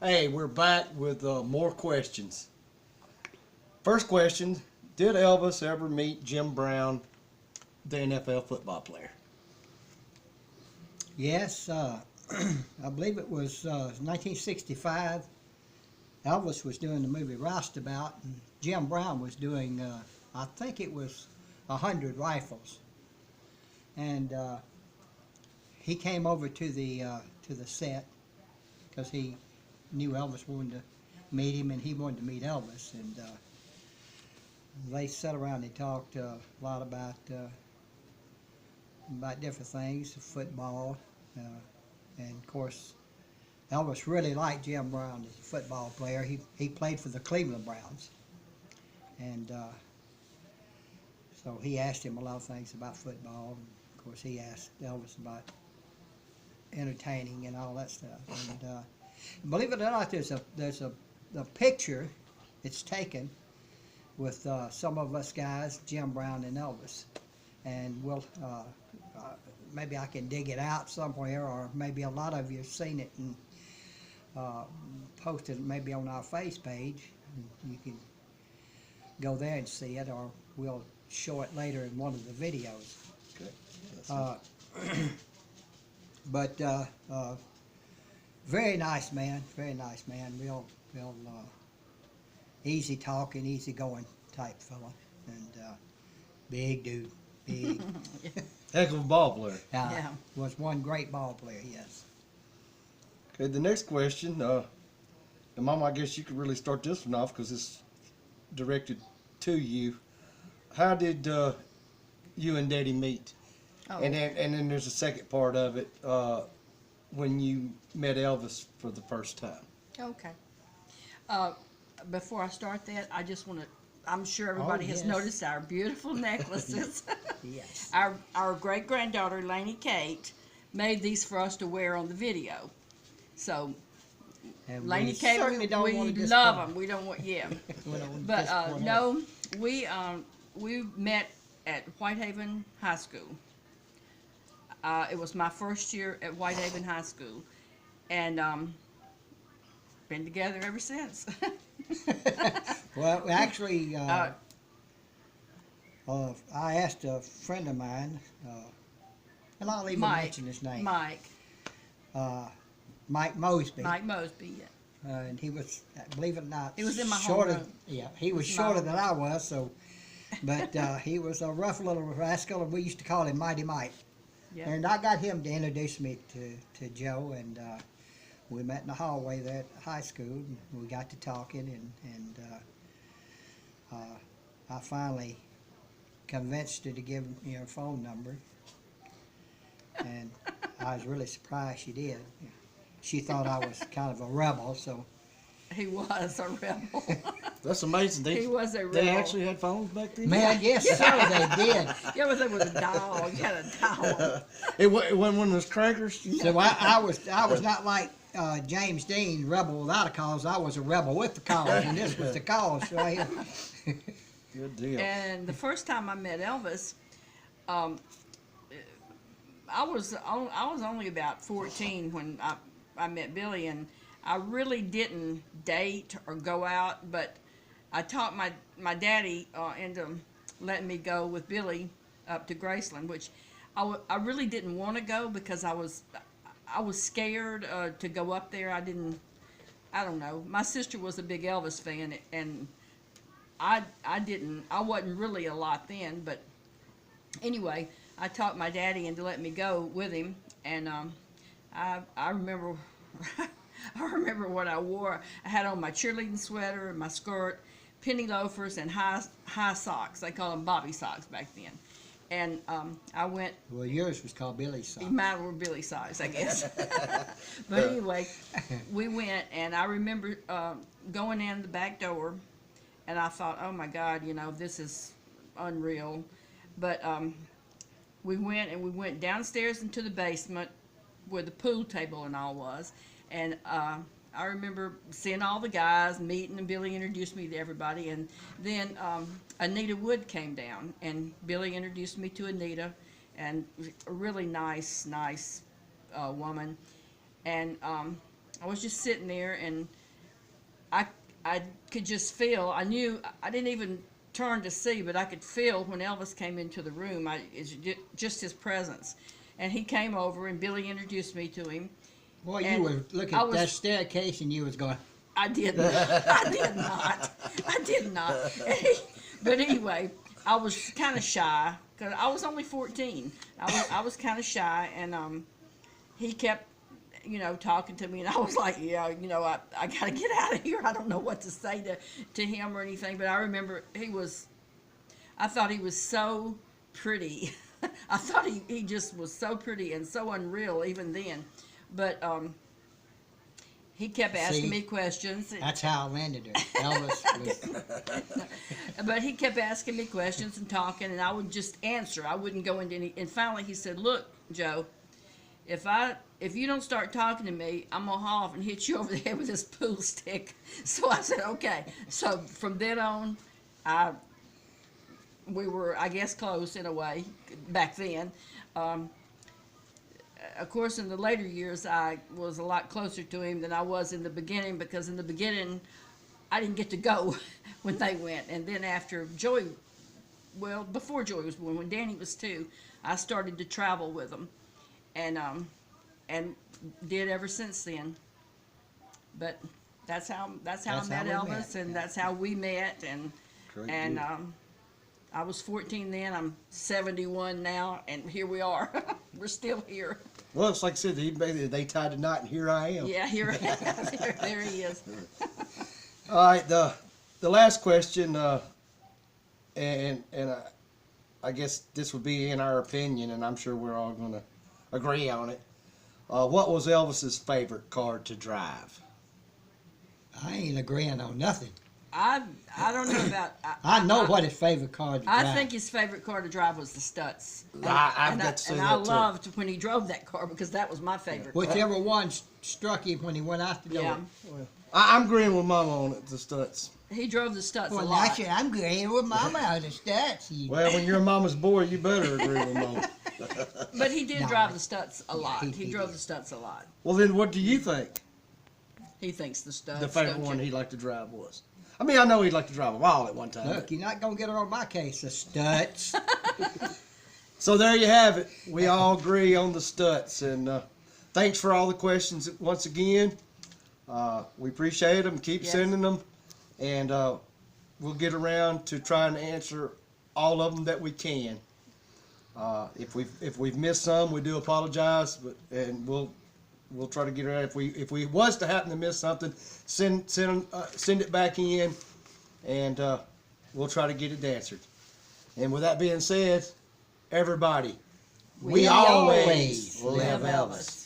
Hey, we're back with more questions. First question: did Elvis ever meet Jim Brown, the NFL football player? Yes, I believe it was 1965. Elvis was doing the movie Roustabout, and Jim Brown was doing, I think it was 100 Rifles, and he came over to the set because he knew Elvis wanted to meet him, and he wanted to meet Elvis, and they sat around and talked a lot about different things, football, and of course Elvis really liked Jim Brown as a football player. He played for the Cleveland Browns, and so he asked him a lot of things about football. And of course, he asked Elvis about entertaining and all that stuff. And believe it or not, there's a picture that's taken with some of us guys, Jim Brown and Elvis, and we'll maybe I can dig it out somewhere, or maybe a lot of you have seen it and posted it maybe on our face page. You can go there and see it, or we'll show it later in one of the videos. Good. Uh, but very nice man, very nice man. Real easy talking, easy going type fella, and big dude, big. Heck of a ball player. Yeah. Was one great ball player. Yes. Okay, the next question, and Mom, I guess you could really start this one off because it's directed to you. How did you and Daddy meet? Oh. And then there's a second part of it when you met Elvis for the first time. Okay. Before I start that, I just want to. I'm sure everybody has yes. noticed our beautiful necklaces. Yes. Our great granddaughter Lainey Kate made these for us to wear on the video. So And Lainey we Kate, certainly don't we want to love disappoint. them. We don't want We don't want to But disappoint her. no, we met at Whitehaven High School. It was my first year at Whitehaven High School, and been together ever since. Well, actually, I asked a friend of mine, and I'll even mention his name, Mike Mosby. Mosby. Yeah. And he was, believe it or not, He was in my shorter. homeroom. Yeah, he was He was in my shorter than I was. So, but he was a rough little rascal, and we used to call him Mighty Mike. Yeah. And I got him to introduce me to Joe, and we met in the hallway there at high school. And we got to talking, and I finally convinced her to give me her phone number, and I was really surprised she did. She thought I was kind of a rebel, so He was a rebel. That's amazing. He was a They rebel. actually had phones back then? man, yes, sir, they did. Yeah, but there was a doll. You had a doll. It wasn't one of those crankers? So I was not like James Dean, rebel without a cause. I was a rebel with the cause, and this was the cause right here. Good deal. And the first time I met Elvis, I was only about 14 when I met Billy, and I really didn't date or go out, but I talked my daddy into letting me go with Billy up to Graceland, which I really didn't want to go because I was scared to go up there. I don't know. My sister was a big Elvis fan, and I wasn't really a lot then, but anyway, I talked my daddy into letting me go with him, and I remember I remember what I wore. I had on my cheerleading sweater and my skirt, penny loafers, and high socks. They called them bobby socks back then. And I went. Well, yours was called Billy's socks. Mine were Billy socks, I guess. But anyway, we went, and I remember going in the back door, and I thought, oh my God, this is unreal. But we went downstairs into the basement where the pool table and all was, and I remember seeing all the guys, meeting, and Billy introduced me to everybody, and then Anita Wood came down, and Billy introduced me to Anita, and a really nice woman, and I was just sitting there, and I could just feel. I knew I didn't even turn to see, but I could feel when Elvis came into the room. It's just his presence, and he came over, and Billy introduced me to him. Boy, And you were looking at that staircase and you was going, I did not. I did not. I did not. But anyway, I was kind of shy because I was only 14. I was kind of shy, and he kept, talking to me, and I was like, yeah, I got to get out of here. I don't know what to say to him or anything. But I remember I thought he was so pretty. I thought he just was so pretty and so unreal even then. But he kept asking me questions. That's how I landed her. Elvis was... But he kept asking me questions and talking, and I would just answer. I wouldn't go into any. And finally, he said, "Look, Joe, if you don't start talking to me, I'm gonna haul off and hit you over the head with this pool stick." So I said, "Okay." So from then on, we were, I guess, close in a way back then. Of course, in the later years, I was a lot closer to him than I was in the beginning, because in the beginning, I didn't get to go when they went. And then after before Joey was born, when Danny was 2, I started to travel with them, and did ever since then. But that's how I met Elvis, and that's how we met, and I was 14 then. I'm 71 now, and here we are. We're still here. Well, it's like I said, they tied the knot, and here I am. Yeah, here there he is. All right, the last question, and I guess this would be in our opinion, and I'm sure we're all going to agree on it. What was Elvis's favorite car to drive? I ain't agreeing on nothing. I don't know about. I know what his favorite car to drive. I think his favorite car to drive was the Stutz. I've got to say that too. And I loved when he drove that car, because that was my favorite car. Whichever one struck him when he went out the door. Yeah. Well, I'm agreeing with Mama on it, the Stutz. He drove the Stutz Well, a lot. that's it. I'm agreeing with Mama on the Stutz. Well, when you're a mama's boy, you better agree with Mama. But he did drive the Stutz a lot. he He drove did. the Stutz a lot. Well, then what do you think He thinks the Stutz. the favorite don't one you? he liked to drive was? I mean, I know he'd like to drive them all at one time. Look, you're not going to get her on my case, the Stutz. So there you have it. We all agree on the Stutz. And thanks for all the questions once again. We appreciate them. Keep sending them. And we'll get around to trying to answer all of them that we can. If we've missed some, we do apologize, and we'll try to get it out. If we was to happen to miss something, send it back in, and we'll try to get it answered. And with that being said, everybody, we always live Elvis.